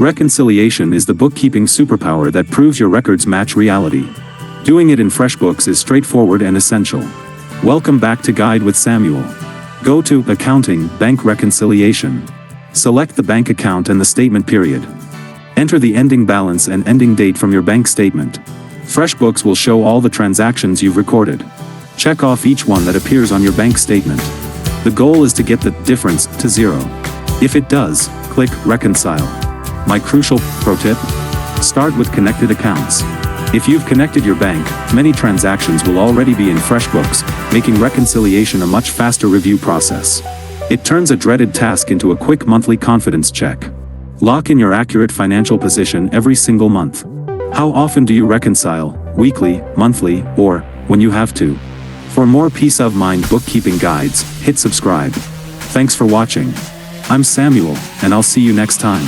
Reconciliation is the bookkeeping superpower that proves your records match reality. Doing it in FreshBooks is straightforward and essential. Welcome back to Guide with Samuel. Go to Accounting, Bank Reconciliation. Select the bank account and the statement period. Enter the ending balance and ending date from your bank statement. FreshBooks will show all the transactions you've recorded. Check off each one that appears on your bank statement. The goal is to get the difference to zero. If it does, click Reconcile. My crucial pro tip: start with connected accounts. If you've connected your bank, many transactions will already be in FreshBooks, making reconciliation a much faster review process. It turns a dreaded task into a quick monthly confidence check. Lock in your accurate financial position every single month. How often do you reconcile? Weekly, monthly, or when you have to? For more peace of mind bookkeeping guides, hit subscribe. Thanks for watching. I'm Samuel, and I'll see you next time.